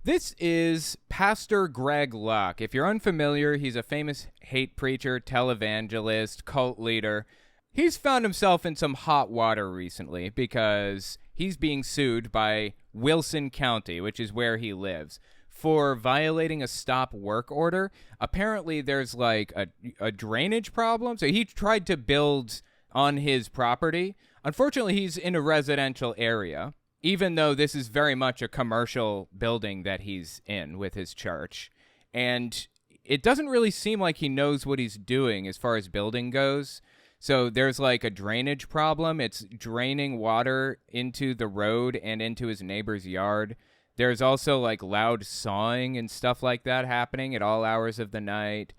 This is Pastor Greg Locke. If you're unfamiliar, he's a famous hate preacher, televangelist, cult leader. He's found himself in some hot water recently because he's being sued by Wilson County, which is where he lives, for violating a stop work order. Apparently, there's like a drainage problem. So he tried to build on his property. Unfortunately, he's in a residential area, even though this is very much a commercial building that he's in with his church. And it doesn't really seem like he knows what he's doing as far as building goes. So there's like a drainage problem. It's draining water into the road and into his neighbor's yard. There's also like loud sawing and stuff like that happening at all hours of the night.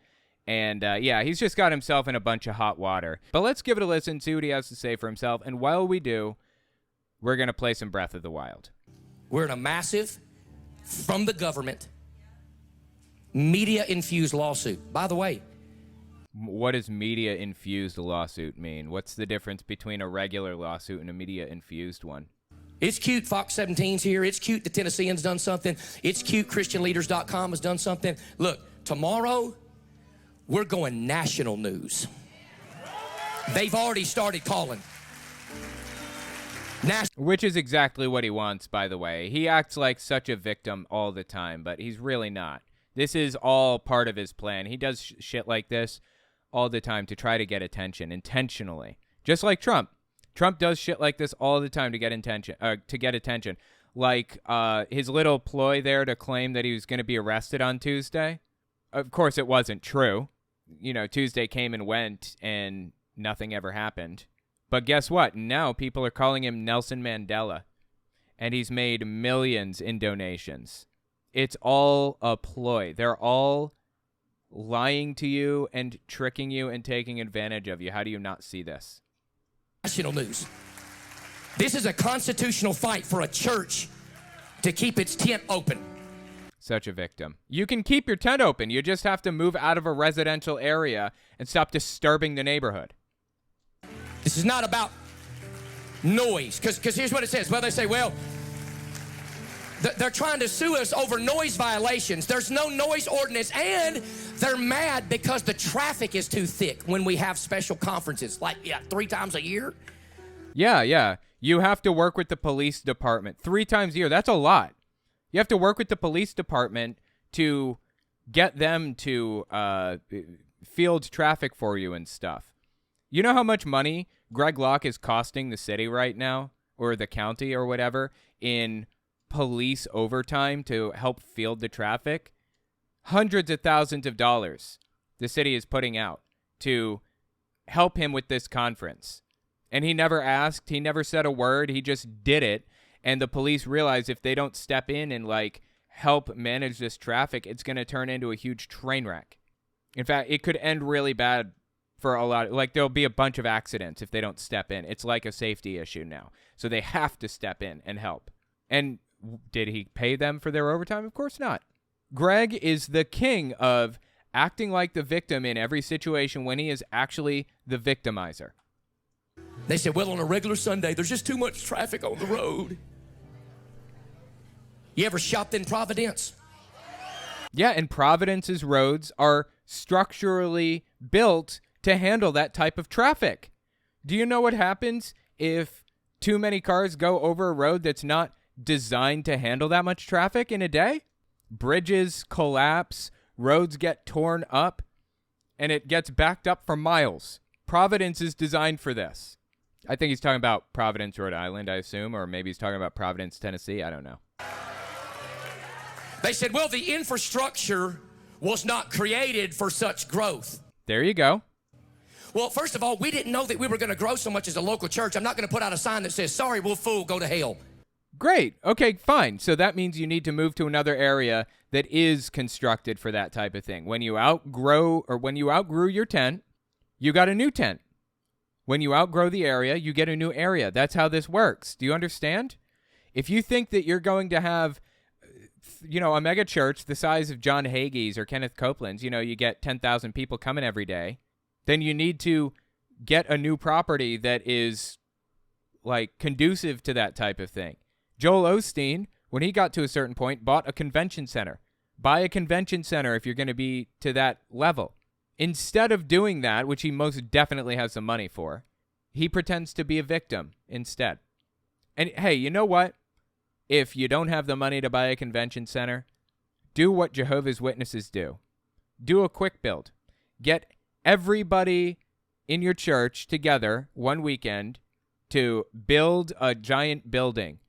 And yeah, he's just got himself in a bunch of hot water. But let's give it a listen, see what he has to say for himself. And while we do, we're going to play some Breath of the Wild. We're in a massive, from the government, media-infused lawsuit. By the way, what does media-infused lawsuit mean? What's the difference between a regular lawsuit and a media-infused one? it's cute Fox 17's here. It's cute the Tennessean's done something. It's cute ChristianLeaders.com has done something. Look, tomorrow, we're going national news. They've already started calling. Which is exactly what he wants, by the way. He acts like such a victim all the time, but he's really not. This is all part of his plan. He does shit like this all the time to try to get attention, intentionally. Just like Trump. Trump does shit like this all the time to get attention. Like his little ploy there to claim that he was going to be arrested on Tuesday. Of course, it wasn't true. You know, Tuesday came and went, and nothing ever happened. But guess what? Now people are calling him Nelson Mandela, and he's made millions in donations. It's all a ploy. They're all lying to you and tricking you and taking advantage of you. How do you not see this? National news. This is a constitutional fight for a church to keep its tent open. Such a victim. You can keep your tent open. You just have to move out of a residential area and stop disturbing the neighborhood. This is not about noise, because here's what it says. Well, they say, well, they're trying to sue us over noise violations. There's no noise ordinance, and they're mad because the traffic is too thick when we have special conferences, like 3 times a year. Yeah. You have to work with the police department 3 times a year. That's a lot. You have to work with the police department to get them to field traffic for you and stuff. You know how much money Greg Locke is costing the city right now, or the county or whatever, in police overtime to help field the traffic? Hundreds of thousands of dollars the city is putting out to help him with this conference. And he never asked, he never said a word, he just did it. And the police realize if they don't step in and like help manage this traffic, it's going to turn into a huge train wreck. In fact, it could end really bad for a lot. Like there'll be a bunch of accidents if they don't step in. It's like a safety issue now. So they have to step in and help. And did he pay them for their overtime? Of course not. Greg is the king of acting like the victim in every situation when he is actually the victimizer. They said, well, on a regular Sunday, there's just too much traffic on the road. You ever shopped in Providence? Yeah, and Providence's roads are structurally built to handle that type of traffic. Do you know what happens if too many cars go over a road that's not designed to handle that much traffic in a day? Bridges collapse, roads get torn up, and it gets backed up for miles. Providence is designed for this. I think he's talking about Providence, Rhode Island, I assume, or maybe he's talking about Providence, Tennessee. I don't know. They said, well, the infrastructure was not created for such growth. There you go. Well, first of all, we didn't know that we were going to grow so much as a local church. I'm not going to put out a sign that says, sorry, we'll fool, go to hell. Great. Okay, fine. So that means you need to move to another area that is constructed for that type of thing. When you outgrew your tent, you got a new tent. When you outgrow the area, you get a new area. That's how this works. Do you understand? If you think that you're going to have, a mega church the size of John Hagee's or Kenneth Copeland's, you get 10,000 people coming every day, then you need to get a new property that is like conducive to that type of thing. Joel Osteen when he got to a certain point, bought a convention center. Buy a convention center if you're going to be to that level. Instead of doing that, which he most definitely has some money for, he pretends to be a victim instead. And hey, you know what? If you don't have the money to buy a convention center, do what Jehovah's Witnesses do. Do a quick build. Get everybody in your church together one weekend to build a giant building.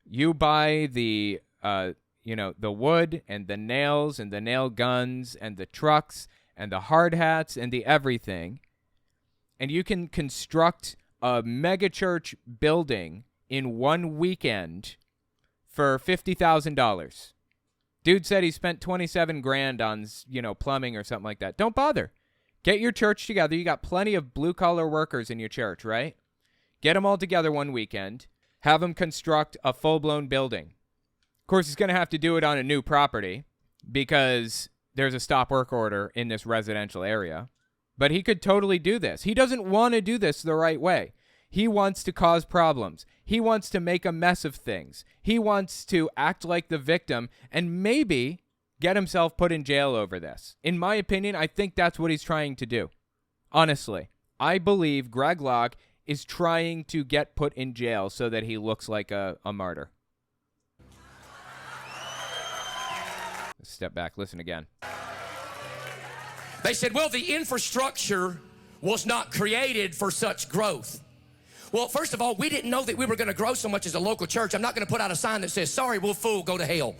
You buy the the wood and the nails and the nail guns and the trucks and the hard hats and the everything. And you can construct a mega church building in one weekend for $50,000. Dude said he spent 27 grand on, plumbing or something like that. Don't bother. Get your church together. You got plenty of blue-collar workers in your church, right? Get them all together one weekend. Have them construct a full-blown building. Of course, he's going to have to do it on a new property because there's a stop work order in this residential area. But he could totally do this. He doesn't want to do this the right way. He wants to cause problems. He wants to make a mess of things. He wants to act like the victim and maybe get himself put in jail over this. In my opinion, I think that's what he's trying to do. Honestly, I believe Greg Locke is trying to get put in jail so that he looks like a martyr. Step back, listen again. They said, well, the infrastructure was not created for such growth. Well, first of all, we didn't know that we were going to grow so much as a local church. I'm not going to put out a sign that says, sorry, we'll fool, go to hell.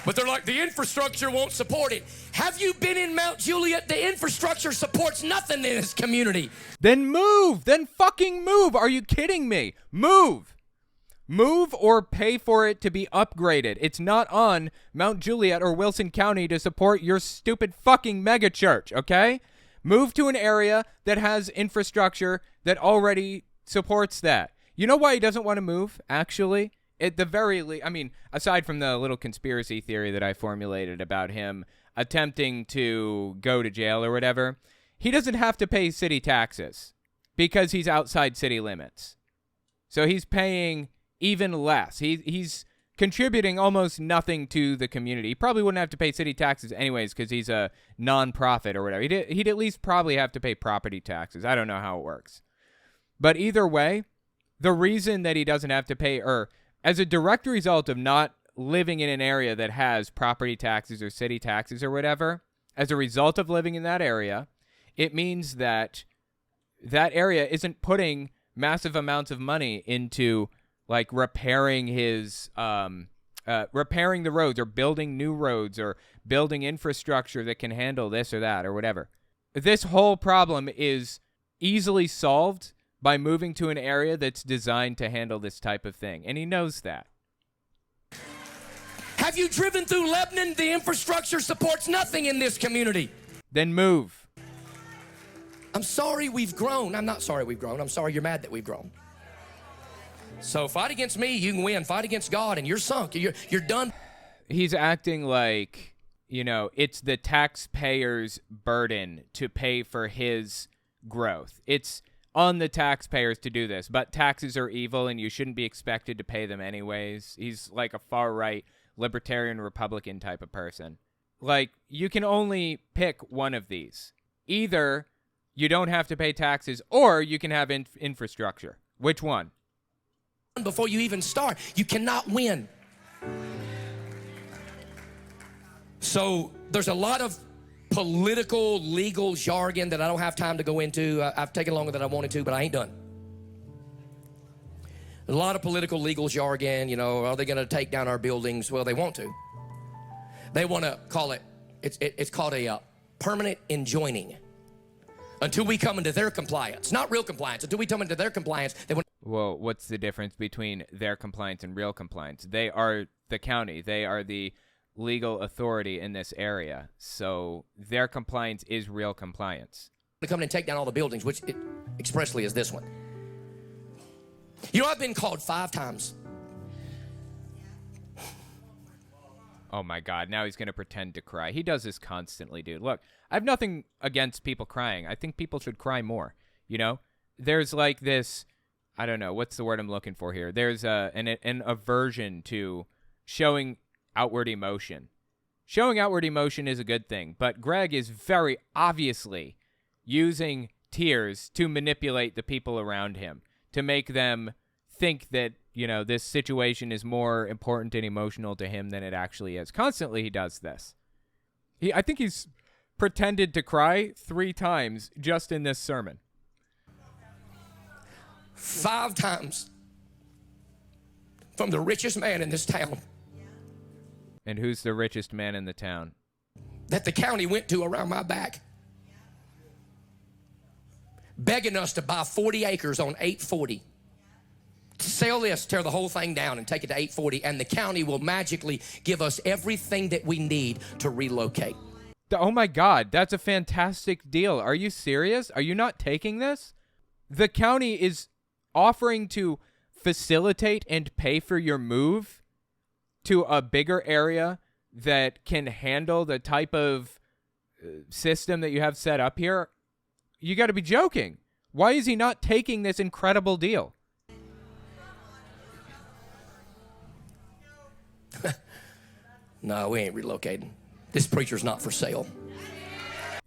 But they're like, the infrastructure won't support it. Have you been in Mount Juliet? The infrastructure supports nothing in this community. Then move. Then fucking move. Are you kidding me? Move. Move or pay for it to be upgraded. It's not on Mount Juliet or Wilson County to support your stupid fucking megachurch, okay? Move to an area that has infrastructure that already supports that. You know why he doesn't want to move, actually? At the very least, I mean, aside from the little conspiracy theory that I formulated about him attempting to go to jail or whatever, he doesn't have to pay city taxes because he's outside city limits. So he's paying even less. He's contributing almost nothing to the community. He probably wouldn't have to pay city taxes anyways because he's a non-profit or whatever. He'd at least probably have to pay property taxes. I don't know how it works. But either way, the reason that he doesn't have to pay, or as a direct result of not living in an area that has property taxes or city taxes or whatever, as a result of living in that area, it means that that area isn't putting massive amounts of money into like repairing his, repairing the roads or building new roads or building infrastructure that can handle this or that or whatever. This whole problem is easily solved by moving to an area that's designed to handle this type of thing. And he knows that. Have you driven through Lebanon? The infrastructure supports nothing in this community. Then move. I'm sorry we've grown. I'm not sorry we've grown. I'm sorry you're mad that we've grown. So fight against me, you can win. Fight against God, and you're sunk. You're done. He's acting like, it's the taxpayers' burden to pay for his growth. It's on the taxpayers to do this, but taxes are evil, and you shouldn't be expected to pay them anyways. He's like a far-right, libertarian, Republican type of person. Like, you can only pick one of these. Either you don't have to pay taxes, or you can have infrastructure. Which one? Before you even start, you cannot win. So there's a lot of political, legal jargon that I don't have time to go into. I've taken longer than I wanted to, but I ain't done. A lot of political, legal jargon, are they going to take down our buildings? Well, they want to. They want to call it, it's called a permanent enjoining. Until we come into their compliance. Not real compliance. Until we come into their compliance, they want. Well, what's the difference between their compliance and real compliance? They are the county. They are the legal authority in this area. So their compliance is real compliance. To come in and take down all the buildings, which it expressly is this one. I've been called 5 times. Oh my God, now he's going to pretend to cry. He does this constantly, dude. Look, I have nothing against people crying. I think people should cry more, there's like this, I don't know, what's the word I'm looking for here? There's an aversion to showing outward emotion. Showing outward emotion is a good thing, but Greg is very obviously using tears to manipulate the people around him, to make them think that, this situation is more important and emotional to him than it actually is. Constantly he does this. I think he's pretended to cry 3 times just in this sermon. 5 times from the richest man in this town. And who's the richest man in the town? That the county went to around my back. Begging us to buy 40 acres on 840. To sell this, tear the whole thing down and take it to 840, and the county will magically give us everything that we need to relocate. Oh my God, that's a fantastic deal. Are you serious? Are you not taking this? The county is offering to facilitate and pay for your move to a bigger area that can handle the type of system that you have set up here. You got to be joking. Why is he not taking this incredible deal? No, we ain't relocating. This preacher's not for sale.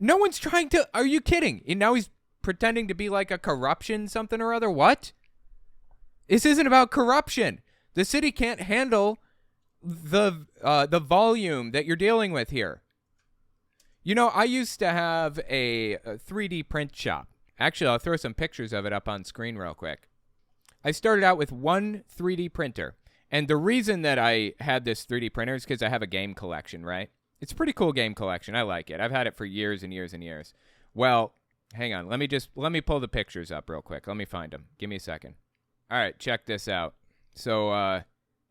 No one's trying to. Are you kidding? And now he's pretending to be like a corruption something or other. What? This isn't about corruption. The city can't handle the volume that you're dealing with here. I used to have a 3D print shop. Actually, I'll throw some pictures of it up on screen real quick. I started out with one 3D printer. And the reason that I had this 3D printer is because I have a game collection, right? It's a pretty cool game collection. I like it. I've had it for years and years and years. Well, hang on. Let me pull the pictures up real quick. Let me find them. Give me a second. All right, check this out. So,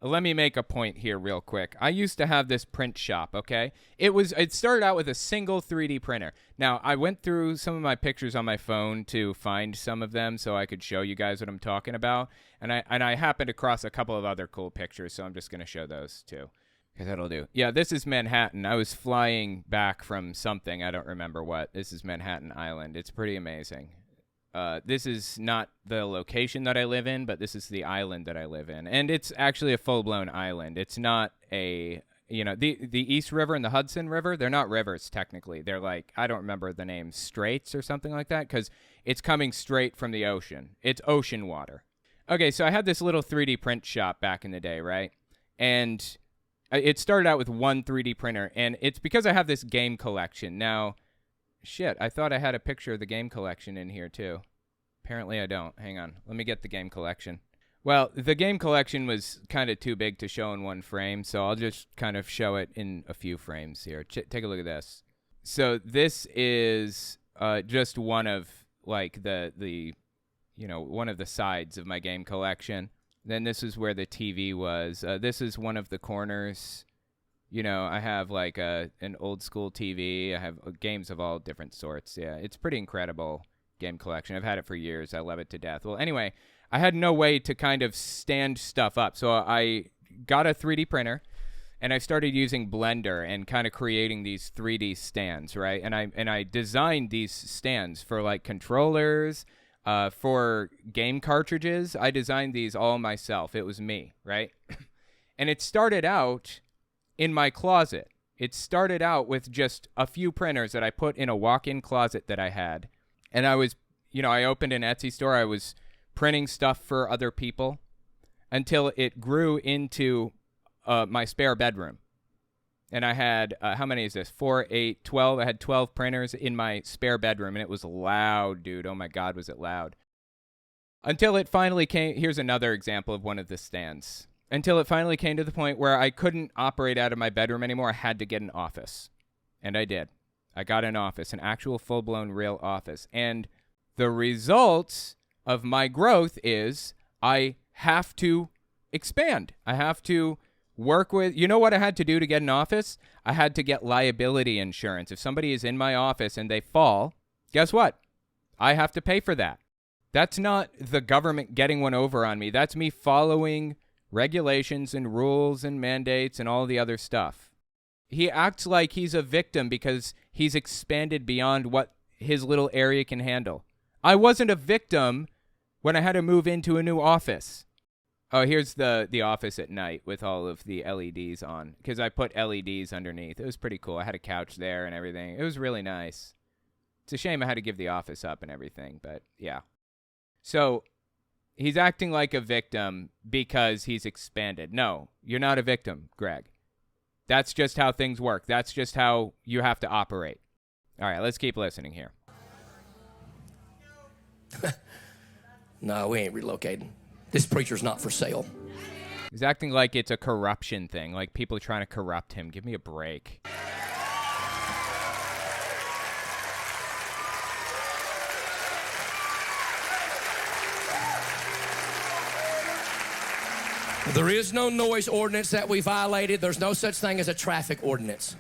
let me make a point here real quick. I used to have this print shop, okay? It started out with a single 3D printer. Now, I went through some of my pictures on my phone to find some of them so I could show you guys what I'm talking about. And I happened across a couple of other cool pictures, so I'm just going to show those too. Because that'll do. Yeah, this is Manhattan. I was flying back from something. I don't remember what. This is Manhattan Island. It's pretty amazing. This is not the location that I live in, but this is the island that I live in. And it's actually a full-blown island. It's not the East River and the Hudson River, they're not rivers technically. They're like, I don't remember the name, straits or something like that, because it's coming straight from the ocean. It's ocean water. Okay, so I had this little 3D print shop back in the day, right? And it started out with one 3D printer, and it's because I have this game collection. Now, shit, I thought I had a picture of the game collection in here too. Apparently I don't. Hang on. Let me get the game collection. Well, the game collection was kind of too big to show in one frame, so I'll just kind of show it in a few frames here. Take a look at this. So this is just one of like the one of the sides of my game collection. Then this is where the TV was. This is one of the corners. I have like an old school TV. I have games of all different sorts. Yeah, it's pretty incredible game collection. I've had it for years. I love it to death. Well, anyway, I had no way to kind of stand stuff up. So I got a 3D printer and I started using Blender and kind of creating these 3D stands, right? And I designed these stands for like controllers, for game cartridges. I designed these all myself. It was me, right? And it started out in my closet. It started out with just a few printers that I put in a walk-in closet that I had. And I was, I opened an Etsy store. I was printing stuff for other people until it grew into my spare bedroom. And I had, how many is this? 4, 8, 12. I had 12 printers in my spare bedroom, and it was loud, dude. Oh my God, was it loud. Until it finally came, here's another example of one of the stands. Until it finally came to the point where I couldn't operate out of my bedroom anymore. I had to get an office. And I did. I got an office, an actual full-blown real office. And the result of my growth is I have to expand. I have to work with, what I had to do to get an office? I had to get liability insurance. If somebody is in my office and they fall, guess what? I have to pay for that. That's not the government getting one over on me. That's me following regulations and rules and mandates and all the other stuff. He acts like he's a victim because he's expanded beyond what his little area can handle. I wasn't a victim when I had to move into a new office. Oh, here's the office at night with all of the LEDs on, because I put LEDs underneath. It was pretty cool. I had a couch there and everything. It was really nice. It's a shame I had to give the office up and everything, but yeah. So he's acting like a victim because he's expanded. No, you're not a victim, Greg. That's just how things work. That's just how you have to operate. All right, let's keep listening here. No, we ain't relocating. This preacher's not for sale. He's acting like it's a corruption thing, like people are trying to corrupt him. Give me a break. There is no noise ordinance that we violated. There's no such thing as a traffic ordinance.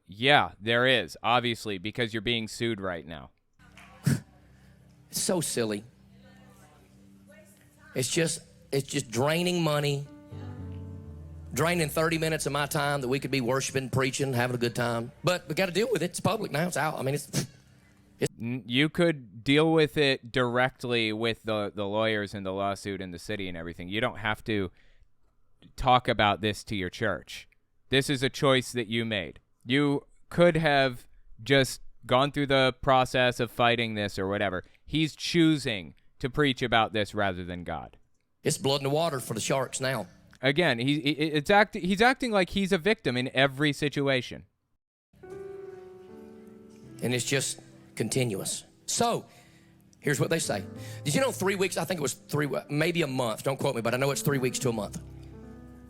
Yeah, there is, obviously, because you're being sued right now. It's so silly. It's just draining money, draining 30 minutes of my time that we could be worshiping, preaching, having a good time. But we got to deal with it. It's public now. It's out. I mean, You could deal with it directly with the lawyers and the lawsuit and the city and everything. You don't have to talk about this to your church. This is a choice that you made. You could have just gone through the process of fighting this or whatever. He's choosing to preach about this rather than God. It's blood in the water for the Sharks now. Again, he's acting like he's a victim in every situation. And it's just continuous. So, here's what they say. Did you know 3 weeks, I think it was maybe a month, don't quote me, but I know it's 3 weeks to a month.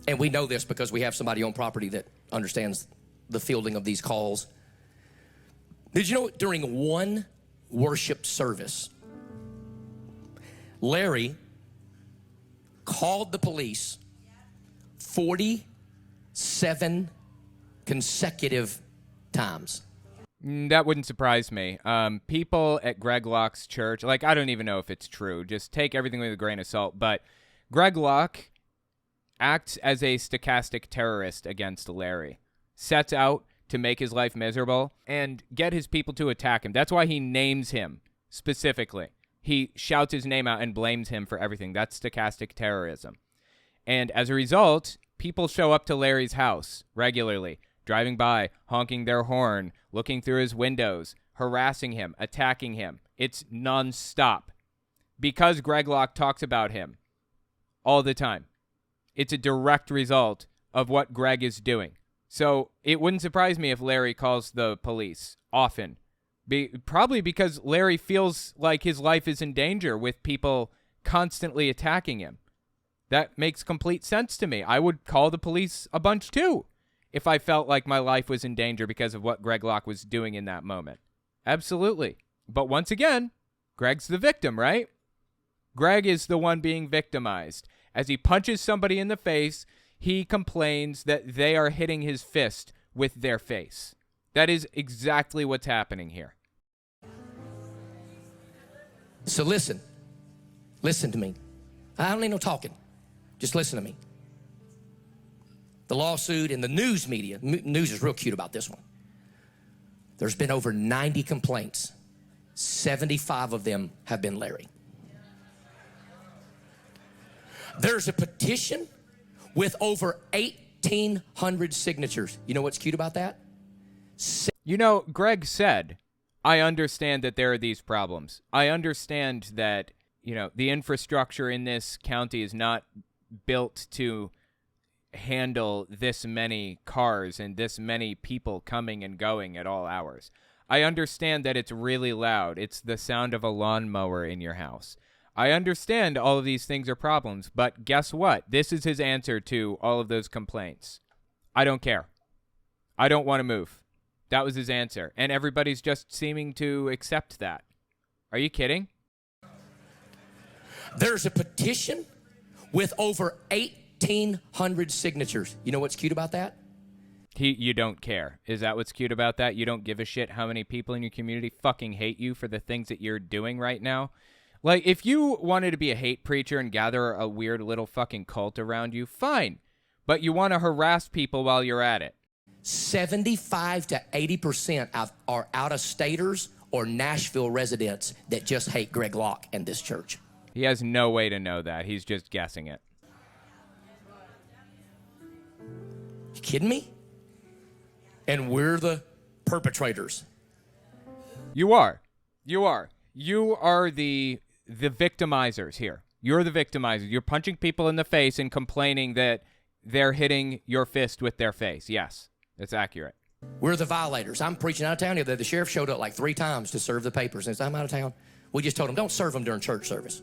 And we know this because we have somebody on property that understands the fielding of these calls. Did you know during one worship service, Larry called the police 47 consecutive times? That wouldn't surprise me. People at Greg Locke's church, like, I don't even know if it's true. Just take everything with a grain of salt. But Greg Locke acts as a stochastic terrorist against Larry. Sets out to make his life miserable and get his people to attack him. That's why he names him specifically. He shouts his name out and blames him for everything. That's stochastic terrorism. And as a result, people show up to Larry's house regularly, driving by, honking their horn, looking through his windows, harassing him, attacking him. It's nonstop because Greg Locke talks about him all the time. It's a direct result of what Greg is doing. So it wouldn't surprise me if Larry calls the police often. Probably because Larry feels like his life is in danger with people constantly attacking him. That makes complete sense to me. I would call the police a bunch too if I felt like my life was in danger because of what Greg Locke was doing in that moment. Absolutely. But once again, Greg's the victim, right? Greg is the one being victimized. As he punches somebody in the face, he complains that they are hitting his fist with their face. That is exactly what's happening here. So listen to me. I don't need no talking. Just listen to me. The lawsuit and the news media, news is real cute about this one. There's been over 90 complaints. 75 of them have been Larry. There's a petition with over 1,800 signatures. You know what's cute about that? You know, Greg said, I understand that there are these problems. I understand that, the infrastructure in this county is not built to handle this many cars and this many people coming and going at all hours. I understand that it's really loud. It's the sound of a lawnmower in your house. I understand all of these things are problems, but guess what? This is his answer to all of those complaints. I don't care. I don't want to move. That was his answer. And everybody's just seeming to accept that. Are you kidding? There's a petition with over 1,800 signatures. You know what's cute about that? You don't care. Is that what's cute about that? You don't give a shit how many people in your community fucking hate you for the things that you're doing right now? Like, if you wanted to be a hate preacher and gather a weird little fucking cult around you, fine. But you want to harass people while you're at it. 75 to 80% are out-of-staters or Nashville residents that just hate Greg Locke and this church. He has no way to know that. He's just guessing it. You kidding me? And we're the perpetrators. You are. You are. You are the victimizers here. You're the victimizers. You're punching people in the face and complaining that they're hitting your fist with their face. Yes, that's accurate. We're the violators. I'm preaching out of town the other day. The sheriff showed up like 3 times to serve the papers. And said, I'm out of town. We just told him, don't serve them during church service.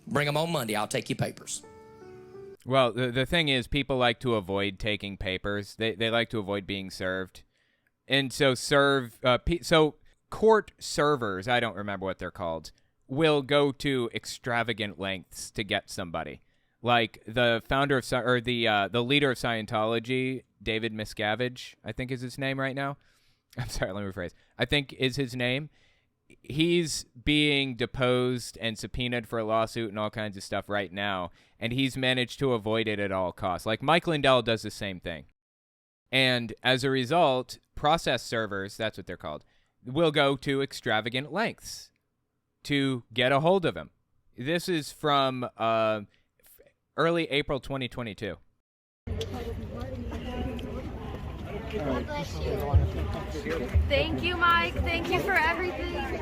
Bring them on Monday. I'll take your papers. Well, the thing is, people like to avoid taking papers. They like to avoid being served. And so court servers, I don't remember what they're called, will go to extravagant lengths to get somebody. Like the founder of, or the leader of Scientology, David Miscavige, I think is his name right now. I'm sorry, let me rephrase. I think is his name. He's being deposed and subpoenaed for a lawsuit and all kinds of stuff right now, and he's managed to avoid it at all costs. Like Mike Lindell does the same thing. And as a result, process servers, that's what they're called, will go to extravagant lengths to get a hold of him. This is from early April 2022. God bless you. Thank you, Mike. Thank you for everything.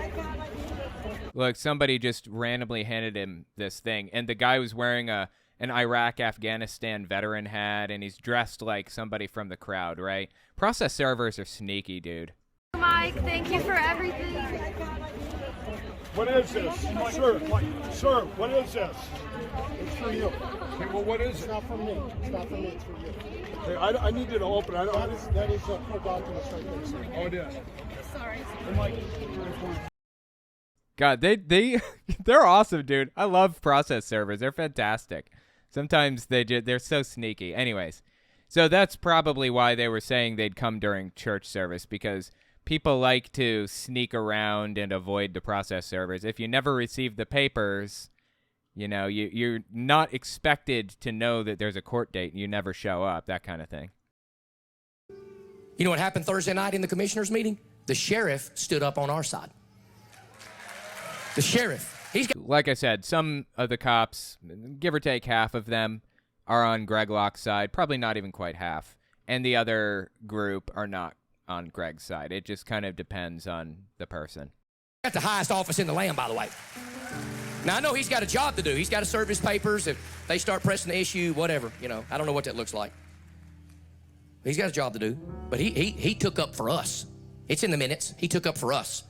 Look, somebody just randomly handed him this thing, and the guy was wearing an Iraq-Afghanistan veteran hat, and he's dressed like somebody from the crowd, right? Process servers are sneaky, dude. Mike, thank you for everything. What is this? Sir, what is this? It's for you. Okay, well, what is it? It's not for me. It's not for me. It's for you. Okay, I need you to open it. That is for documents right there, sir. Oh, it is. Sorry. God, they're awesome, dude. I love process servers. They're fantastic. Sometimes they're so sneaky. Anyways, so that's probably why they were saying they'd come during church service, because people like to sneak around and avoid the process servers. If you never receive the papers, you know, you're not expected to know that there's a court date and you never show up, that kind of thing. You know what happened Thursday night in the commissioners' meeting? The sheriff stood up on our side. The sheriff. Like I said, some of the cops, give or take half of them, are on Greg Locke's side. Probably not even quite half. And the other group are not on Greg's side. It just kind of depends on the person. Got the highest office in the land, by the way. Now, I know he's got a job to do. He's got to serve his papers. If they start pressing the issue, whatever, you know, I don't know what that looks like. He's got a job to do. But he took up for us. It's in the minutes. He took up for us.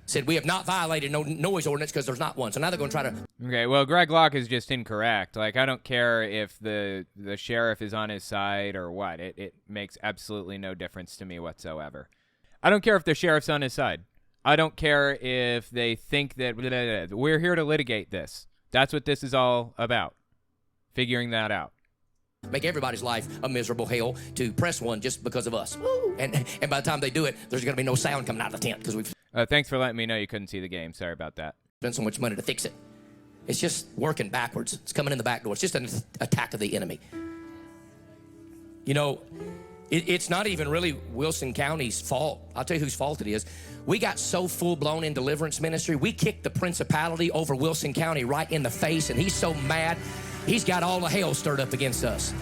Said, we have not violated no noise ordinance because there's not one. So now they're going to try to... Okay, well, Greg Locke is just incorrect. Like, I don't care if the sheriff is on his side or what. It makes absolutely no difference to me whatsoever. I don't care if the sheriff's on his side. I don't care if they think that... Blah, blah, blah. We're here to litigate this. That's what this is all about. Figuring that out. Make everybody's life a miserable hell to press one just because of us. Woo! And by the time they do it, there's going to be no sound coming out of the tent because we've... Thanks for letting me know you couldn't see the game. Sorry about that. Spent so much money to fix it. It's just working backwards. It's coming in the back door. It's just an attack of the enemy. You know, it's not even really Wilson County's fault. I'll tell you whose fault it is. We got so full-blown in deliverance ministry, we kicked the principality over Wilson County right in the face, and he's so mad, he's got all the hell stirred up against us.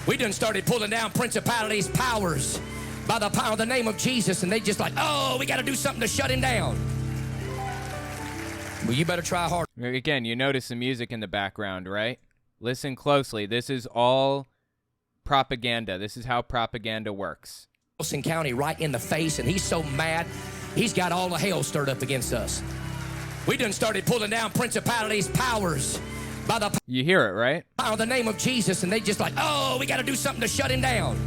We done started pulling down principalities' powers by the power of the name of Jesus, and they just like, oh, we got to do something to shut him down. Well, you better try hard. Again, you notice the music in the background, right? Listen closely. This is all propaganda. This is how propaganda works. Wilson County right in the face, and he's so mad, he's got all the hell stirred up against us. We done started pulling down principalities' powers by the You hear it, right? power of the name of Jesus, and they just like, oh, we got to do something to shut him down.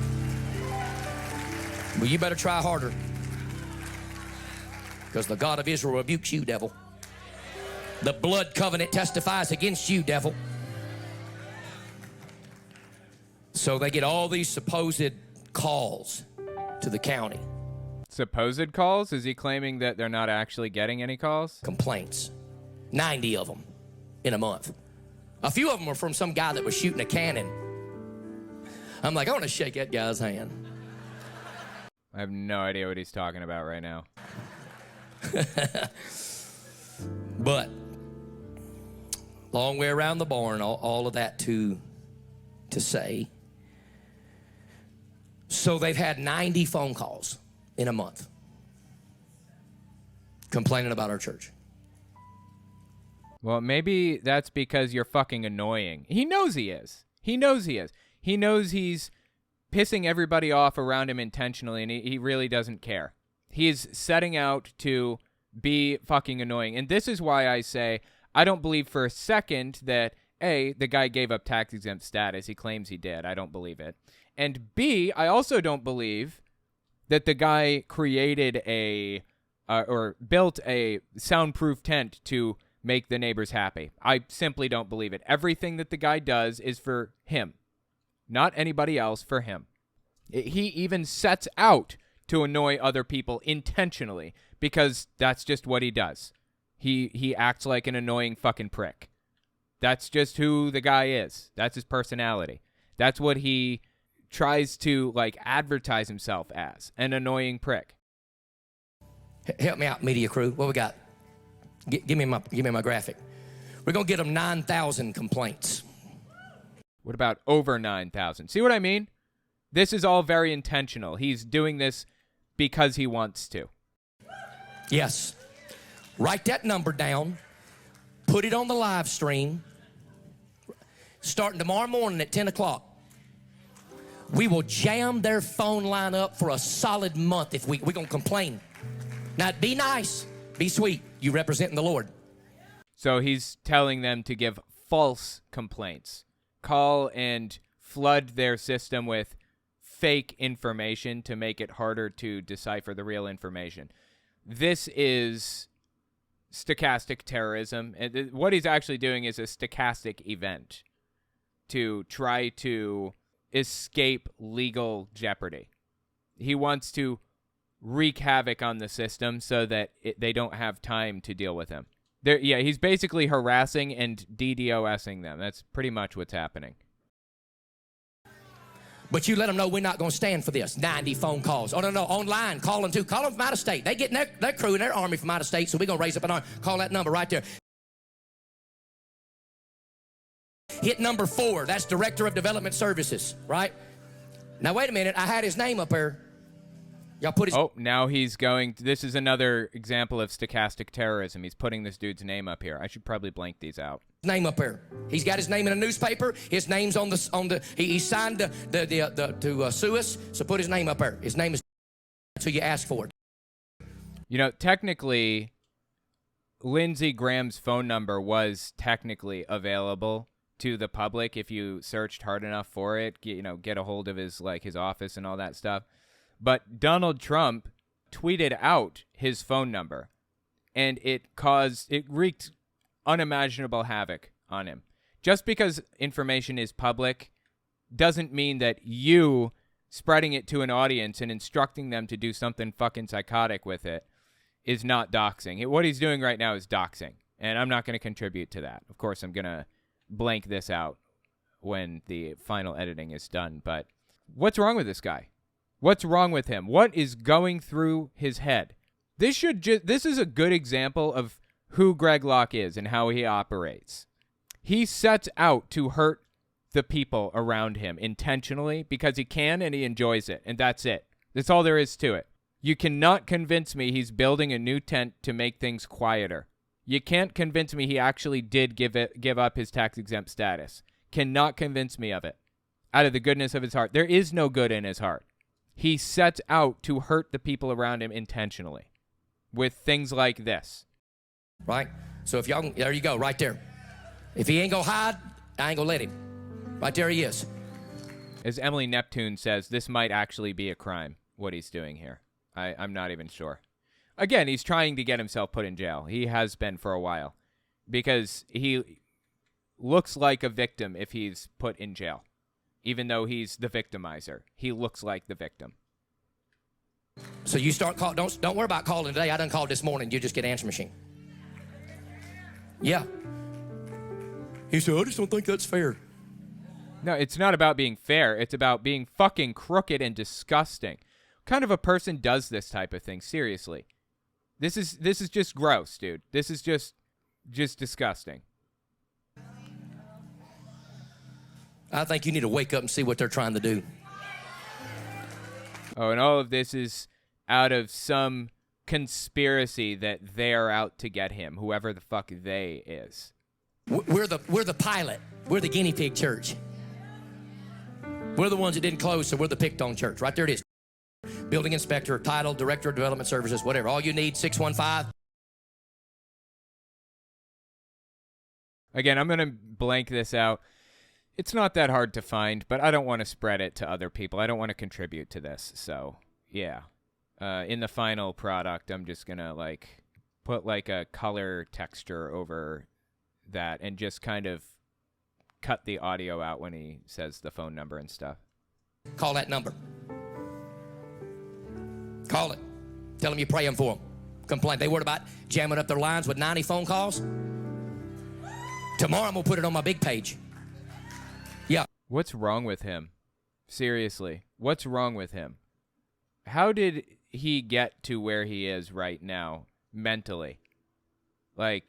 Well, you better try harder, because the God of Israel rebukes you, devil. The blood covenant testifies against you, devil. So they get all these supposed calls to the county. Supposed calls? Is he claiming that they're not actually getting any calls? Complaints. 90 of them in a month. A few of them were from some guy that was shooting a cannon. I'm like, I want to shake that guy's hand. I have no idea what he's talking about right now. But long way around the barn, all of that to say. So they've had 90 phone calls in a month complaining about our church. Well, maybe that's because you're fucking annoying. He knows he is. He knows he is. He knows he's pissing everybody off around him intentionally, and he really doesn't care. He's setting out to be fucking annoying. And this is why I say I don't believe for a second that, A, the guy gave up tax-exempt status. He claims he did. I don't believe it. And B, I also don't believe that the guy created or built a soundproof tent to make the neighbors happy. I simply don't believe it. Everything that the guy does is for him, not anybody else, for him. He even sets out to annoy other people intentionally because that's just what he does. He acts like an annoying fucking prick. That's just who the guy is. That's his personality. That's what he tries to like advertise himself as, an annoying prick. Help me out, media crew. What we got? Give me my graphic. We're gonna get them 9,000 complaints. What about over 9,000? See what I mean? This is all very intentional. He's doing this because he wants to. Yes. Write that number down. Put it on the live stream. Starting tomorrow morning at 10 o'clock. We will jam their phone line up for a solid month if we're going to complain. Now, be nice. Be sweet. You representing the Lord. So he's telling them to give false complaints. Call and flood their system with fake information to make it harder to decipher the real information. This is stochastic terrorism. And what he's actually doing is a stochastic event to try to escape legal jeopardy. He wants to wreak havoc on the system so that they don't have time to deal with him. He's basically harassing and DDoSing them. That's pretty much what's happening. But you let them know we're not going to stand for this. 90 phone calls. Oh, no, online, call them too. Call them from out of state. They get their crew and their army from out of state, so we're going to raise up an army. Call that number right there. Hit number 4. That's Director of Development Services, right? Now, wait a minute. I had his name up there. Y'all put his... Oh, now he's going... This is another example of stochastic terrorism. He's putting this dude's name up here. I should probably blank these out. Name up there. He's got his name in a newspaper. His name's on the he signed to sue us. So put his name up there. His name is so you ask for it. You know, technically, Lindsey Graham's phone number was technically available to the public if you searched hard enough for it. Get a hold of his office and all that stuff. But Donald Trump tweeted out his phone number, and it wreaked unimaginable havoc on him. Just because information is public doesn't mean that you spreading it to an audience and instructing them to do something fucking psychotic with it is not doxing. What he's doing right now is doxing, and I'm not going to contribute to that. Of course, I'm going to blank this out when the final editing is done, but what's wrong with this guy? What's wrong with him? What is going through his head? This is a good example of who Greg Locke is and how he operates. He sets out to hurt the people around him intentionally because he can and he enjoys it, and that's it. That's all there is to it. You cannot convince me he's building a new tent to make things quieter. You can't convince me he actually did give up his tax-exempt status. Cannot convince me of it. Out of the goodness of his heart. There is no good in his heart. He sets out to hurt the people around him intentionally with things like this. Right? So if y'all, there you go, right there. If he ain't gonna hide, I ain't gonna let him. Right there he is. As Emily Neptune says, this might actually be a crime, what he's doing here. I'm not even sure. Again, he's trying to get himself put in jail. He has been for a while. Because he looks like a victim if he's put in jail. Even though he's the victimizer. He looks like the victim. So you start call. Don't worry about calling today. I done called this morning. You just get an answer machine. Yeah. He said, I just don't think that's fair. No, it's not about being fair. It's about being fucking crooked and disgusting. What kind of a person does this type of thing? Seriously. This is just gross, dude. This is just disgusting. I think you need to wake up and see what they're trying to do. Oh, and all of this is out of some conspiracy that they're out to get him, whoever the fuck they is. We're the pilot. We're the guinea pig church. We're the ones that didn't close, so we're the picked on church. Right there it is. Building inspector, title, director of development services, whatever. All you need, 615. Again, I'm going to blank this out. It's not that hard to find, but I don't want to spread it to other people. I don't want to contribute to this. So, yeah. In the final product, I'm just going to, like, put, like, a color texture over that and just kind of cut the audio out when he says the phone number and stuff. Call that number. Call it. Tell them you're praying for them. Complain. They worried about jamming up their lines with 90 phone calls? Tomorrow I'm going to put it on my big page. Yeah. What's wrong with him? Seriously, what's wrong with him? How did he get to where he is right now mentally? Like,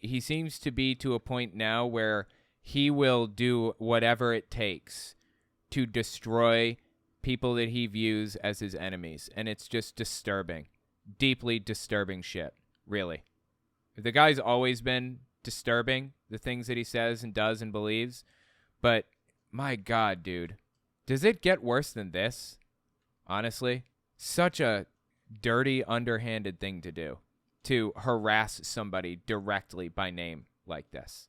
he seems to be to a point now where he will do whatever it takes to destroy people that he views as his enemies. And it's just disturbing. Deeply disturbing shit, really. The guy's always been disturbing, the things that he says and does and believes. But, my God, dude. Does it get worse than this? Honestly? Such a dirty, underhanded thing to do. To harass somebody directly by name like this.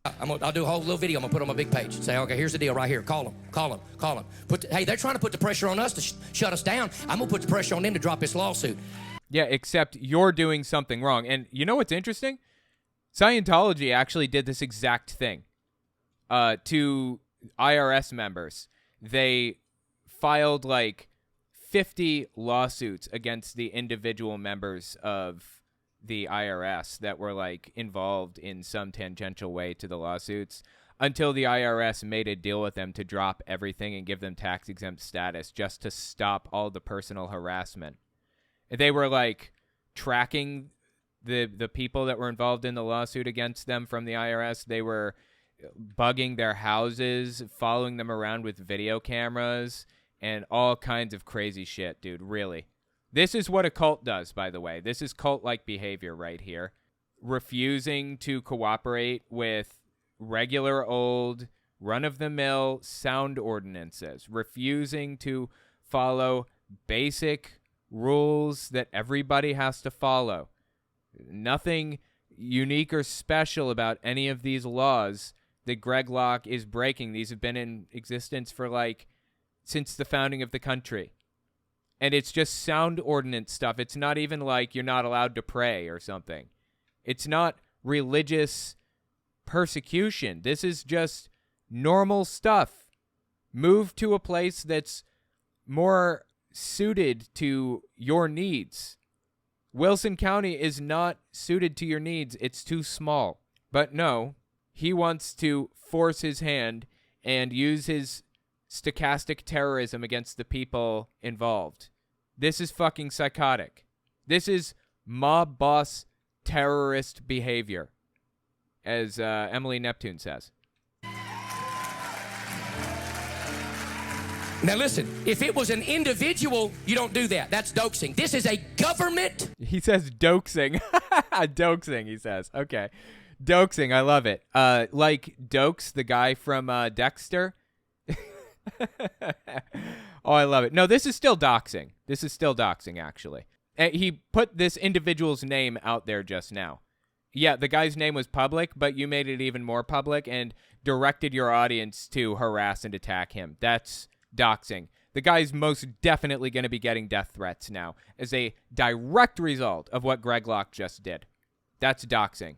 I'll do a whole little video. I'm going to put on my big page. Say, okay, here's the deal right here. Call them. Hey, they're trying to put the pressure on us to shut us down. I'm going to put the pressure on them to drop this lawsuit. Yeah, except you're doing something wrong. And you know what's interesting? Scientology actually did this exact thing to IRS members. They filed like 50 lawsuits against the individual members of the IRS that were like involved in some tangential way to the lawsuits until the IRS made a deal with them to drop everything and give them tax exempt status just to stop all the personal harassment. They were like tracking the people that were involved in the lawsuit against them from the IRS. They were bugging their houses, following them around with video cameras and all kinds of crazy shit, dude, really. This is what a cult does, by the way. This is cult-like behavior right here. Refusing to cooperate with regular old, run-of-the-mill sound ordinances. Refusing to follow basic rules that everybody has to follow. Nothing unique or special about any of these laws that Greg Locke is breaking. These have been in existence for, like, since the founding of the country. And it's just sound ordinance stuff. It's not even like you're not allowed to pray or something. It's not religious persecution. This is just normal stuff. Move to a place that's more suited to your needs. Wilson County is not suited to your needs. It's too small. But no, he wants to force his hand and use his stochastic terrorism against the people involved. This is fucking psychotic. This is mob boss terrorist behavior, as Emily Neptune says. Now listen, if it was an individual, you don't do that. That's doxing. This is a government. He says doxing. Doxing, he says. Okay. Doxing, I love it. Like Dokes, the guy from Dexter. Oh, I love it. No, this is still doxing. This is still doxing, actually. He put this individual's name out there just now. Yeah, the guy's name was public, but you made it even more public and directed your audience to harass and attack him. That's doxing. The guy's most definitely going to be getting death threats now as a direct result of what Greg Locke just did. That's doxing.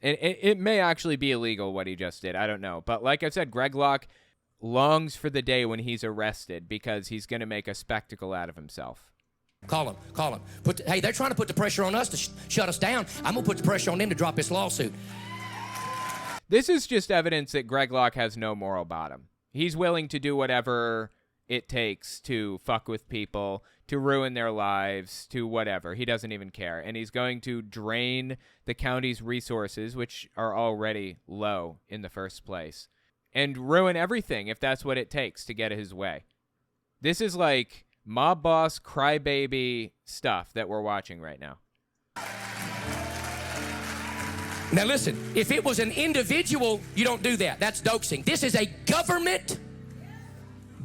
It may actually be illegal what he just did. I don't know. But like I said, Greg Locke longs for the day when he's arrested because he's going to make a spectacle out of himself. Call him. Hey, they're trying to put the pressure on us to shut us down. I'm going to put the pressure on them to drop this lawsuit. This is just evidence that Greg Locke has no moral bottom. He's willing to do whatever it takes to fuck with people, to ruin their lives, to whatever. He doesn't even care. And he's going to drain the county's resources, which are already low in the first place, and ruin everything if that's what it takes to get his way. This is like mob boss crybaby stuff that we're watching right now. Now listen, if it was an individual, you don't do that. That's doxing. This is a government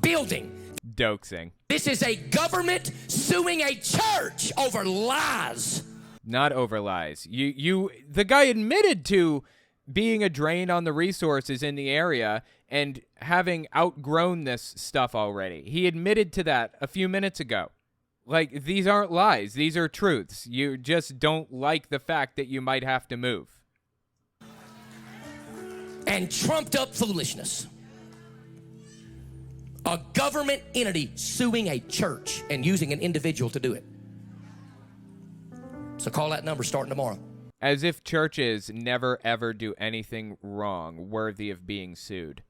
building. Doxing. This is a government suing a church over lies. Not over lies. The guy admitted to being a drain on the resources in the area and having outgrown this stuff already. He admitted to that a few minutes ago. Like, these aren't lies. These are truths. You just don't like the fact that you might have to move. And trumped up foolishness. A government entity suing a church and using an individual to do it. So call that number starting tomorrow. As if churches never ever do anything wrong worthy of being sued.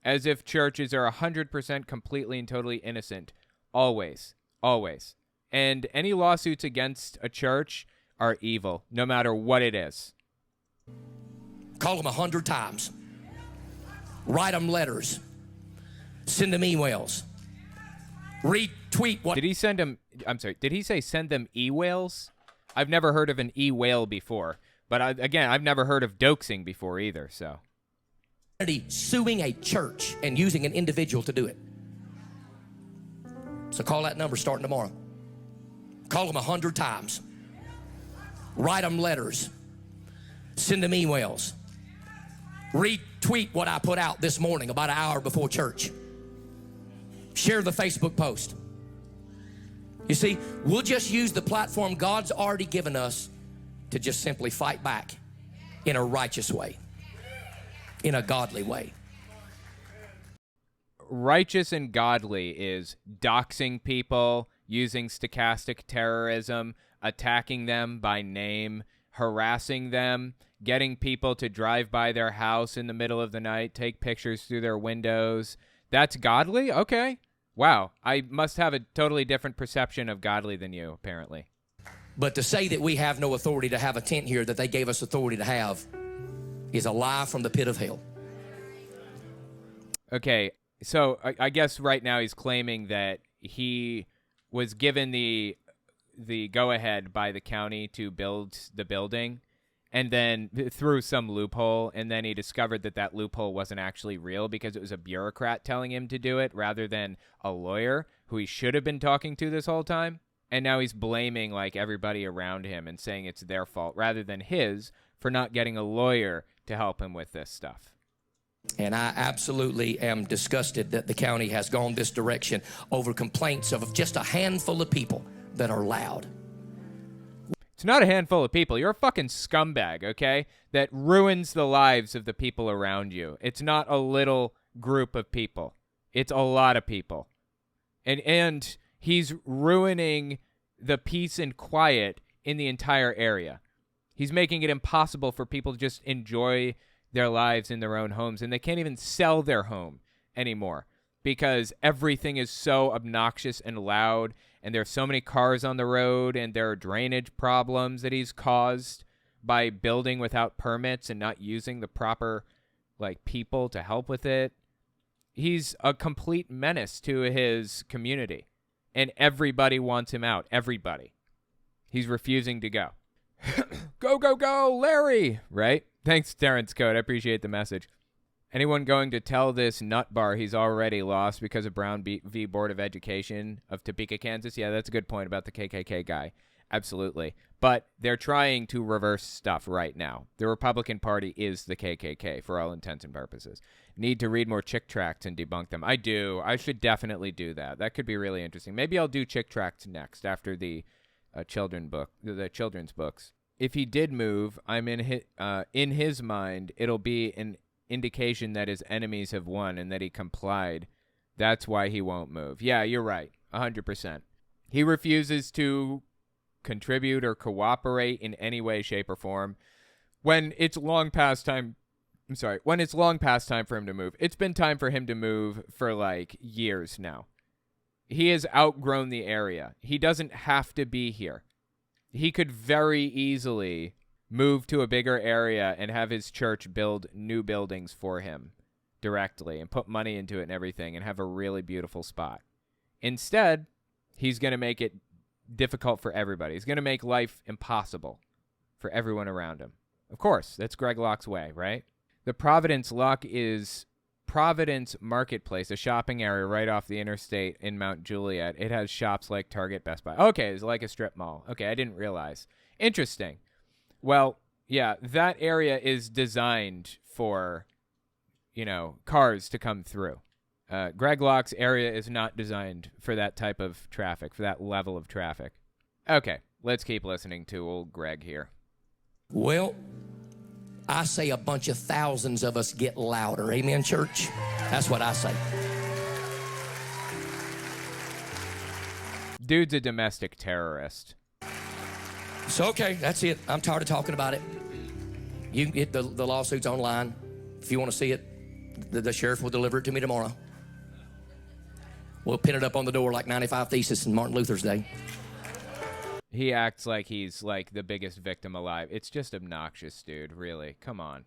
As if churches are 100% completely and totally innocent. Always. Always. And any lawsuits against a church are evil, no matter what it is. Call them 100 times. Write them letters. Send them emails. Retweet what... Did he send them... I'm sorry. Did he say send them e-whales? I've never heard of an e-whale before. But I've never heard of doxing before either, so... Suing a church and using an individual to do it. So call that number starting tomorrow. Call them 100 times. Write them letters. Send them emails. Retweet what I put out this morning about an hour before church. Share the Facebook post. You see, we'll just use the platform God's already given us to just simply fight back in a righteous way, in a godly way. Righteous and godly is doxing people, using stochastic terrorism, attacking them by name, harassing them, getting people to drive by their house in the middle of the night, take pictures through their windows. That's godly? Okay. Wow. I must have a totally different perception of godly than you, apparently. But to say that we have no authority to have a tent here that they gave us authority to have is a lie from the pit of hell. Okay. So I guess right now he's claiming that he was given the go-ahead by the county to build the building, and then through some loophole, and then he discovered that loophole wasn't actually real because it was a bureaucrat telling him to do it rather than a lawyer who he should have been talking to this whole time. And now he's blaming like everybody around him and saying it's their fault rather than his for not getting a lawyer to help him with this stuff. And I absolutely am disgusted that the county has gone this direction over complaints of just a handful of people that are loud. It's not a handful of people. You're a fucking scumbag, okay? That ruins the lives of the people around you. It's not a little group of people. It's a lot of people. And he's ruining the peace and quiet in the entire area. He's making it impossible for people to just enjoy their lives in their own homes, and they can't even sell their home anymore because everything is so obnoxious and loud, and there's so many cars on the road, and there are drainage problems that he's caused by building without permits and not using the proper people to help with it. He's a complete menace to his community, and everybody wants him out. Everybody. He's refusing to go. Go, go, go, Larry! Right? Thanks, Terrence Code. I appreciate the message. Anyone going to tell this nutbar he's already lost because of Brown v. Board of Education of Topeka, Kansas? Yeah, that's a good point about the KKK guy. Absolutely. But they're trying to reverse stuff right now. The Republican Party is the KKK for all intents and purposes. Need to read more chick tracts and debunk them. I do. I should definitely do that. That could be really interesting. Maybe I'll do chick tracts next after the children's books. If he did move, I'm in his mind, it'll be an indication that his enemies have won and that he complied. That's why he won't move. Yeah, you're right. 100%. He refuses to contribute or cooperate in any way, shape, or form when it's long past time. When it's long past time for him to move. It's been time for him to move for years now. he has outgrown the area. He doesn't have to be here. He could very easily move to a bigger area and have his church build new buildings for him directly and put money into it and everything and have a really beautiful spot. Instead, he's going to make it difficult for everybody. He's going to make life impossible for everyone around him. Of course, that's Greg Locke's way, right? The Providence Locke is Providence Marketplace, a shopping area right off the interstate in Mount Juliet. It has shops like Target, Best Buy. Okay, it's like a strip mall. Okay, I didn't realize. Interesting. Well, yeah, that area is designed for, cars to come through. Greg Locke's area is not designed for that type of traffic, for that level of traffic. Okay, let's keep listening to old Greg here. Well, I say a bunch of thousands of us get louder. Amen, church? That's what I say. Dude's a domestic terrorist. So, okay, that's it. I'm tired of talking about it. You can get the lawsuits online. If you want to see it, the sheriff will deliver it to me tomorrow. We'll pin it up on the door like 95 Thesis in Martin Luther's day. He acts like he's like the biggest victim alive. It's just obnoxious, dude. Really. Come on.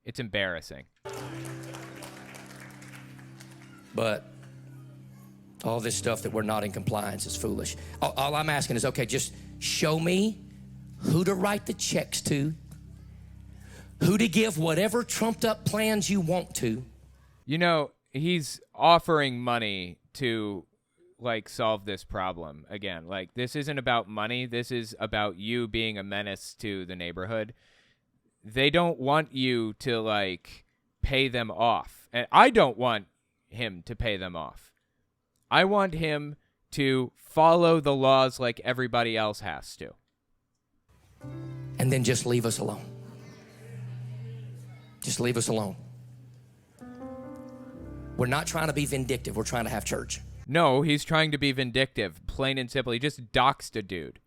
It's embarrassing. But all this stuff that we're not in compliance is foolish. All I'm asking is, okay, just show me who to write the checks to, who to give whatever trumped up plans you want to. He's offering money to solve this problem again. This isn't about money. This is about you being a menace to the neighborhood. They don't want you to pay them off. And I don't want him to pay them off. I want him to follow the laws like everybody else has to. And then just leave us alone. Just leave us alone. We're not trying to be vindictive. We're trying to have church. No, he's trying to be vindictive, plain and simple. He just doxed a dude.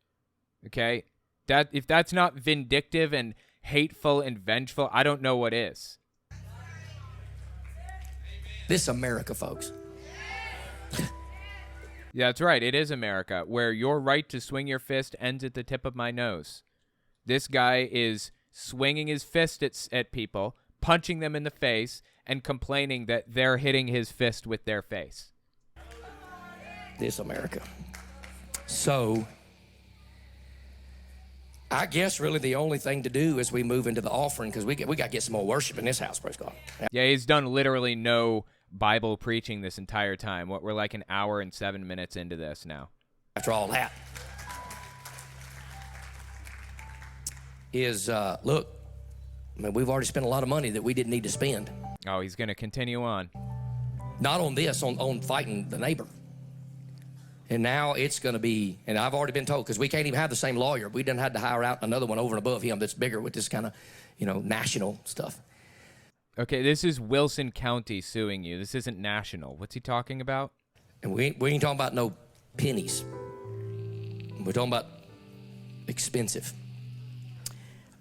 Okay? If that's not vindictive and hateful and vengeful, I don't know what is. This is America, folks. Yeah, that's right. It is America, where your right to swing your fist ends at the tip of my nose. This guy is swinging his fist at people, punching them in the face, and complaining that they're hitting his fist with their face. This America. So, I guess really the only thing to do is we move into the offering, because we got to get some more worship in this house, praise God. Yeah, he's done literally no Bible preaching this entire time. We're like an hour and 7 minutes into this now. After all that is, look, we've already spent a lot of money that we didn't need to spend. Oh, he's going to continue on. Not on this, on fighting the neighbor. And now it's going to be, and I've already been told, because we can't even have the same lawyer. We done had to hire out another one over and above him that's bigger with this kind of, national stuff. Okay, this is Wilson County suing you. This isn't national. What's he talking about? And we ain't talking about no pennies. We're talking about expensive.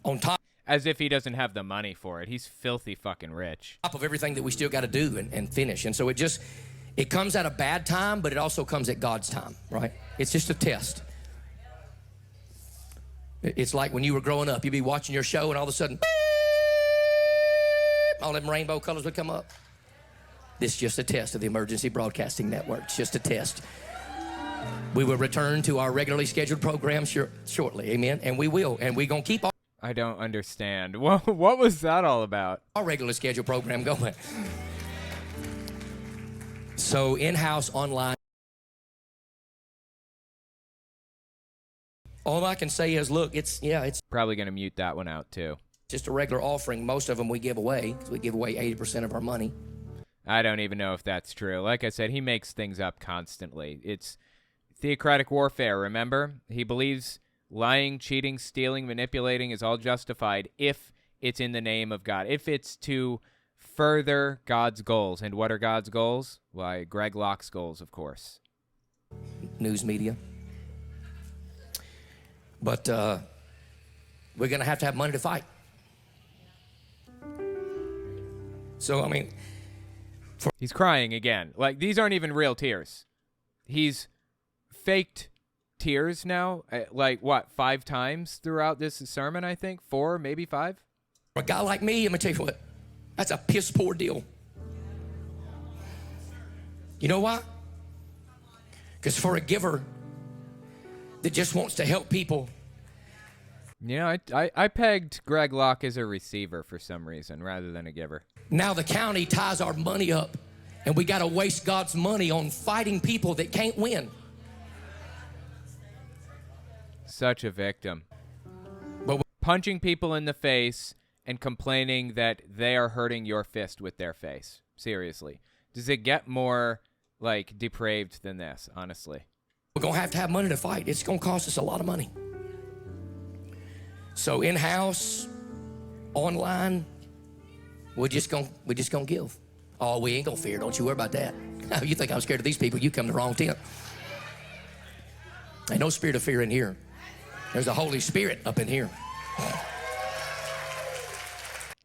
On top. As if he doesn't have the money for it. He's filthy fucking rich. Top of everything that we still got to do and finish. And so it comes at a bad time, but it also comes at God's time, right? It's just a test. It's like when you were growing up, you'd be watching your show and all of a sudden, all them rainbow colors would come up. This is just a test of the Emergency Broadcasting Network. It's just a test. We will return to our regularly scheduled program shortly, amen? And we will, and we're going to keep I don't understand. What was that all about? our regularly scheduled program going. So in-house, online. All I can say is, look, it's Probably going to mute that one out too. just a regular offering. Most of them we give away, because we give away 80% of our money. I don't even know if that's true. Like I said, he makes things up constantly. It's theocratic warfare, remember? He believes lying, cheating, stealing, manipulating is all justified if it's in the name of God, if it's to further God's goals. And what are God's goals? Why, Greg Locke's goals, of course. News media. But we're going to have money to fight. So, He's crying again. Like, these aren't even real tears. he's faked tears now, like, what, 5 times throughout this sermon, I think? 4, maybe 5? For a guy like me, let me tell you what, that's a piss poor deal. You know why? Because for a giver that just wants to help people. You know, I pegged Greg Locke as a receiver for some reason rather than a giver. Now the county ties our money up, and we got to waste God's money on fighting people that can't win. Such a victim. But punching people in the face and complaining that they are hurting your fist with their face. Seriously. Does it get more, like, depraved than this, honestly? we're going to have money to fight. It's going to cost us a lot of money. So in-house, online, we're just gonna give. Oh, we ain't gonna fear. Don't you worry about that. You think I'm scared of these people? You come to the wrong tent. Ain't no spirit of fear in here. There's a Holy Spirit up in here.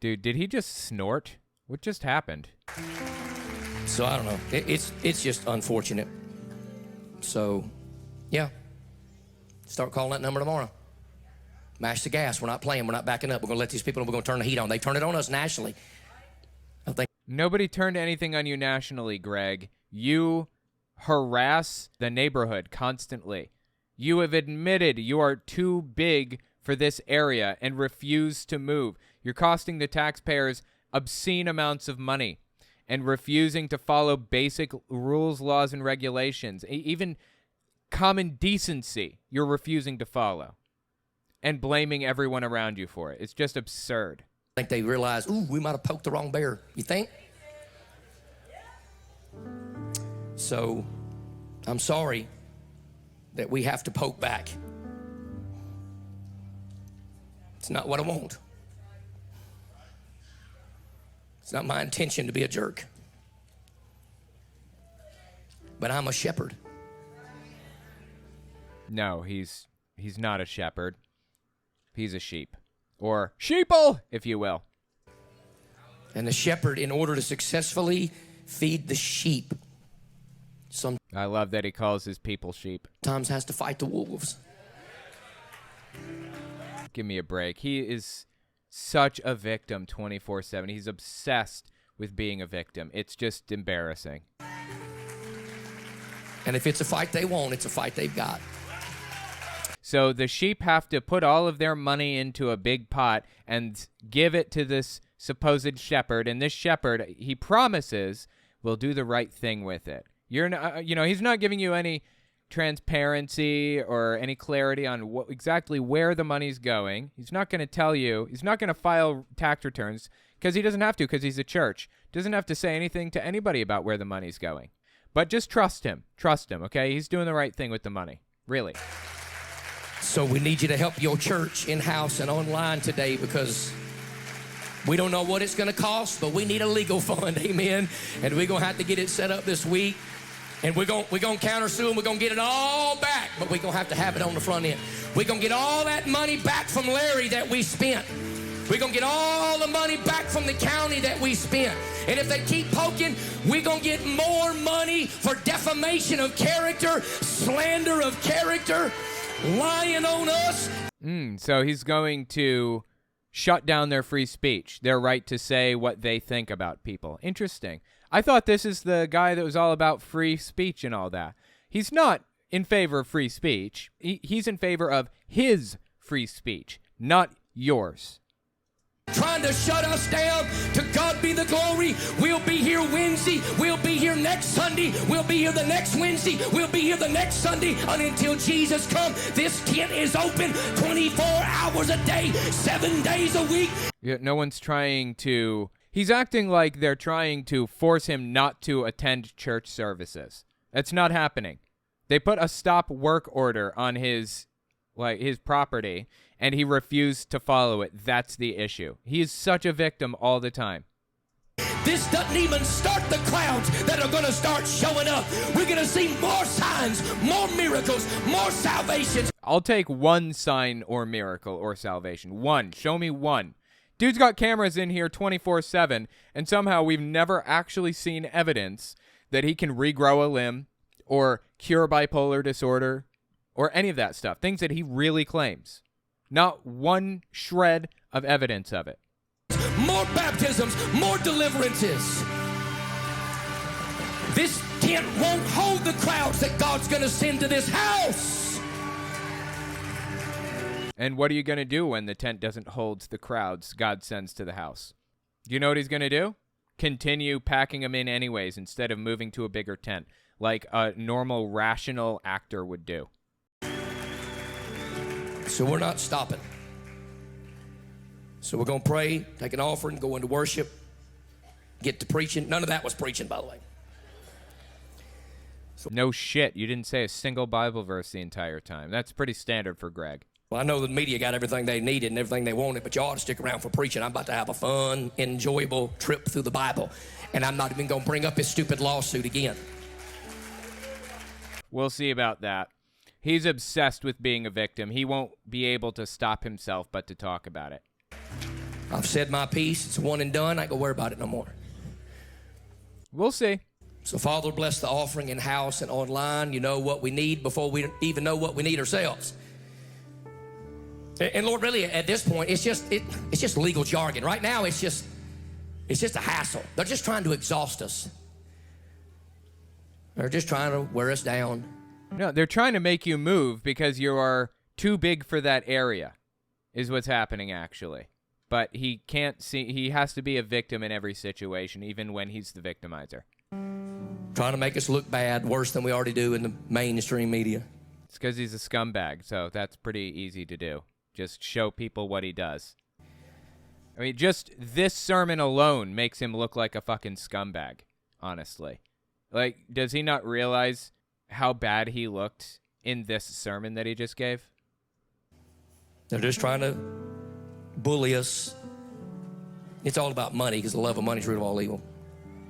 Dude, did he just snort? What just happened? So I don't know. It's just unfortunate. So, yeah. Start calling that number tomorrow. Mash the gas. We're not playing. We're not backing up. We're going to let these people know we're going to turn the heat on. They turn it on us nationally. I think nobody turned anything on you nationally, Greg. You harass the neighborhood constantly. You have admitted you are too big for this area and refuse to move. You're costing the taxpayers obscene amounts of money and refusing to follow basic rules, laws, and regulations. Even common decency, you're refusing to follow. And blaming everyone around you for it. It's just absurd. I think they realize, ooh, we might have poked the wrong bear. You think? So, I'm sorry that we have to poke back. It's not what I want. It's not my intention to be a jerk. But I'm a shepherd. No, he's not a shepherd. He's a sheep. Or sheeple, if you will. And the shepherd, in order to successfully feed the sheep, I love that he calls his people sheep. sometimes has to fight the wolves. Give me a break. He is such a victim 24/7. He's obsessed with being a victim. It's just embarrassing. And if it's a fight they want, it's a fight they've got. So the sheep have to put all of their money into a big pot and give it to this supposed shepherd. And this shepherd, he promises, will do the right thing with it. You're not, he's not giving you any transparency or any clarity on what exactly where the money's going. He's not going to tell you. He's not going to file tax returns because he doesn't have to, because he's a church. Doesn't have to say anything to anybody about where the money's going. But just trust him. Trust him, okay? He's doing the right thing with the money. Really. So we need you to help your church in-house and online today, because we don't know what it's going to cost, but we need a legal fund, amen? And we're going to have to get it set up this week. And we're going to countersue, and we're going to get it all back, but we're going to have it on the front end. We're going to get all that money back from Larry that we spent. We're going to get all the money back from the county that we spent. And if they keep poking, we're going to get more money for defamation of character, slander of character, lying on us. So he's going to shut down their free speech, their right to say what they think about people. Interesting. I thought this is the guy that was all about free speech and all that. He's not in favor of free speech. He's in favor of his free speech, not yours. Trying to shut us down. To God be the glory. We'll be here Wednesday. We'll be here next Sunday. We'll be here the next Wednesday. We'll be here the next Sunday, and until Jesus comes. This tent is open 24 hours a day, 7 days a week. Yeah, no one's trying to... He's acting like they're trying to force him not to attend church services. That's not happening. They put a stop work order on his property, and he refused to follow it. That's the issue. He is such a victim all the time. This doesn't even start the clouds that are going to start showing up. We're going to see more signs, more miracles, more salvations. I'll take one sign or miracle or salvation. One. Show me one. Dude's got cameras in here 24/7, and somehow we've never actually seen evidence that he can regrow a limb or cure bipolar disorder or any of that stuff. Things that he really claims. Not one shred of evidence of it. More baptisms, more deliverances. This tent won't hold the crowds that God's going to send to this house. And what are you going to do when the tent doesn't hold the crowds God sends to the house? Do you know what he's going to do? Continue packing them in anyways instead of moving to a bigger tent, like a normal, rational actor would do. So we're not stopping. So we're going to pray, take an offering, go into worship, get to preaching. None of that was preaching, by the way. No shit. You didn't say a single Bible verse the entire time. That's pretty standard for Greg. Well, I know the media got everything they needed and everything they wanted, but you ought to stick around for preaching. I'm about to have a fun, enjoyable trip through the Bible, and I'm not even going to bring up his stupid lawsuit again. We'll see about that. He's obsessed with being a victim. He won't be able to stop himself but to talk about it. I've said my piece. It's one and done. I ain't going to worry about it no more. We'll see. So, Father, bless the offering in house and online. You know what we need before we even know what we need ourselves. And Lord, really, at this point, it's just legal jargon. Right now, it's just a hassle. They're just trying to exhaust us. They're just trying to wear us down. No, they're trying to make you move because you are too big for that area, is what's happening, actually. But he can't see, he has to be a victim in every situation, even when he's the victimizer. Trying to make us look bad, worse than we already do in the mainstream media. It's because he's a scumbag, so that's pretty easy to do. Just show people what he does. I mean, just this sermon alone makes him look like a fucking scumbag, honestly. Like, does he not realize how bad he looked in this sermon that he just gave? They're just trying to bully us. It's all about money because the love of money is root of all evil.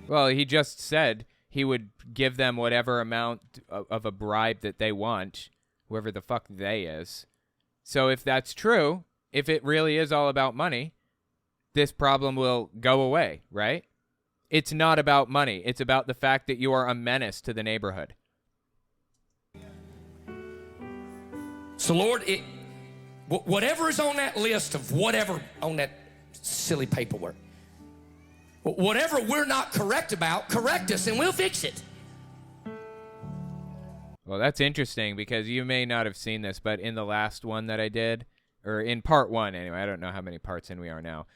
Well, he just said he would give them whatever amount of a bribe that they want, whoever the fuck they is. So if that's true, if it really is all about money, this problem will go away, right? It's not about money. It's about the fact that you are a menace to the neighborhood. So, Lord, whatever is on that list of whatever on that silly paperwork, whatever we're not correct about, correct us and we'll fix it. Well, that's interesting because you may not have seen this, but in the last one that I did, or in part one anyway, I don't know how many parts in we are now,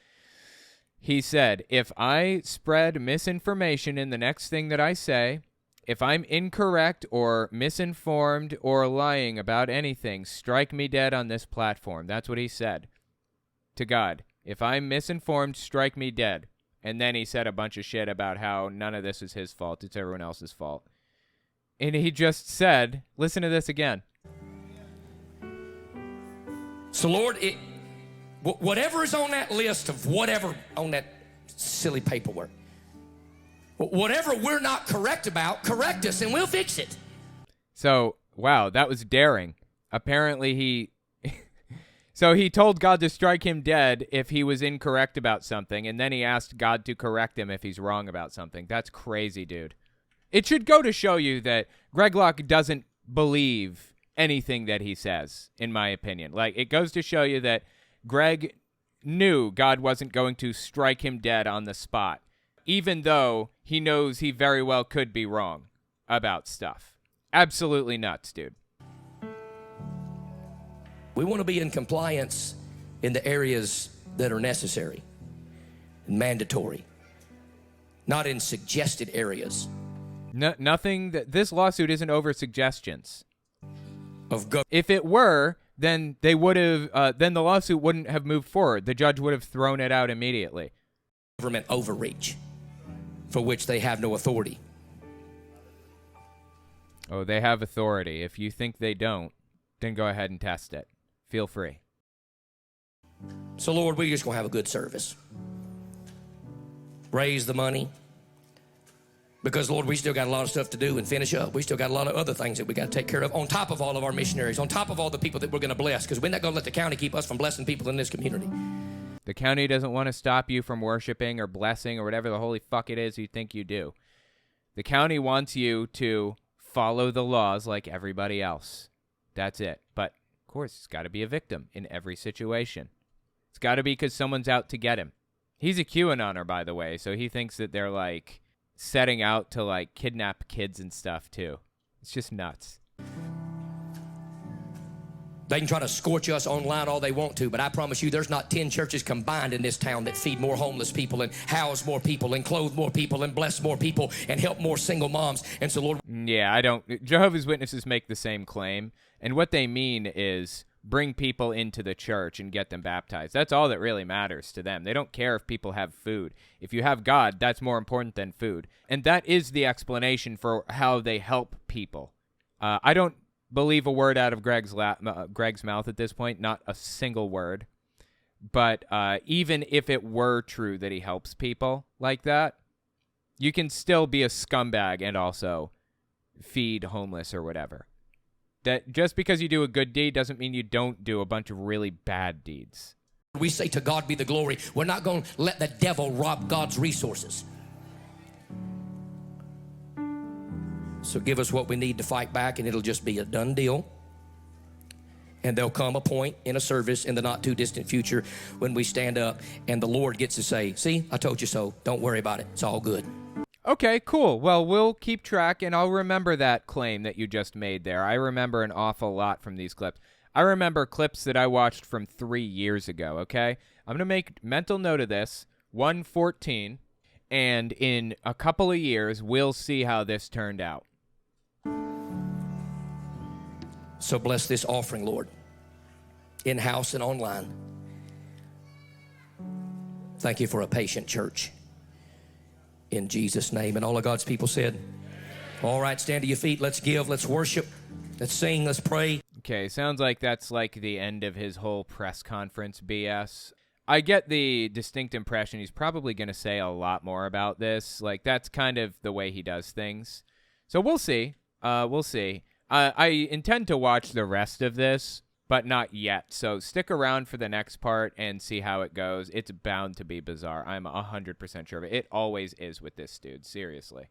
he said, if I spread misinformation in the next thing that I say, if I'm incorrect or misinformed or lying about anything, strike me dead on this platform. That's what he said to God. If I'm misinformed, strike me dead. And then he said a bunch of shit about how none of this is his fault. It's everyone else's fault. And he just said, listen to this again. So, Lord, whatever is on that list of whatever on that silly paperwork, whatever we're not correct about, correct us and we'll fix it. So, wow, that was daring. Apparently So he told God to strike him dead if he was incorrect about something, and then he asked God to correct him if he's wrong about something. That's crazy, dude. It should go to show you that Greg Locke doesn't believe anything that he says, in my opinion. Like, it goes to show you that Greg knew God wasn't going to strike him dead on the spot, even though he knows he very well could be wrong about stuff. Absolutely nuts, dude. We want to be in compliance in the areas that are necessary and mandatory, not in suggested areas. Nothing that this lawsuit isn't over suggestions. If it were, then they would have. Then the lawsuit wouldn't have moved forward. The judge would have thrown it out immediately. Government overreach, for which they have no authority. Oh, they have authority. If you think they don't, then go ahead and test it. Feel free. So, Lord, we're just going to have a good service. Raise the money. Because, Lord, we still got a lot of stuff to do and finish up. We still got a lot of other things that we got to take care of on top of all of our missionaries, on top of all the people that we're going to bless, because we're not going to let the county keep us from blessing people in this community. The county doesn't want to stop you from worshiping or blessing or whatever the holy fuck it is you think you do. The county wants you to follow the laws like everybody else. That's it. But, of course, it's got to be a victim in every situation. It's got to be because someone's out to get him. He's a QAnoner, by the way, so he thinks that they're, like, setting out to, like, kidnap kids and stuff, too. It's just nuts. They can try to scorch us online all they want to, but I promise you there's not 10 churches combined in this town that feed more homeless people and house more people and clothe more people and bless more people and help more single moms. And so, Lord... Yeah, I don't... Jehovah's Witnesses make the same claim, and what they mean is bring people into the church and get them baptized. That's all that really matters to them. They don't care if people have food. If you have God, that's more important than food. And that is the explanation for how they help people. I don't believe a word out of Greg's mouth at this point, not a single word. But even if it were true that he helps people like that, you can still be a scumbag and also feed homeless or whatever. That just because you do a good deed doesn't mean you don't do a bunch of really bad deeds. We say to God be the glory. We're not going to let the devil rob God's resources. So give us what we need to fight back, and it'll just be a done deal. And there'll come a point in a service in the not too distant future when we stand up and the Lord gets to say, see, I told you so. Don't worry about it. It's all good. Okay, cool. Well, we'll keep track, and I'll remember that claim that you just made there. I remember an awful lot from these clips. I remember clips that I watched from 3 years ago, okay? I'm going to make mental note of this, 114, and in a couple of years, we'll see how this turned out. So bless this offering, Lord, in-house and online. Thank you for a patient church. In Jesus' name. And all of God's people said, all right, stand to your feet. Let's give. Let's worship. Let's sing. Let's pray. Okay, sounds like that's like the end of his whole press conference BS. I get the distinct impression he's probably going to say a lot more about this. Like, that's kind of the way he does things. So we'll see. We'll see. I intend to watch the rest of this, but not yet. So stick around for the next part and see how it goes. It's bound to be bizarre. I'm 100% sure of it. It always is with this dude. Seriously.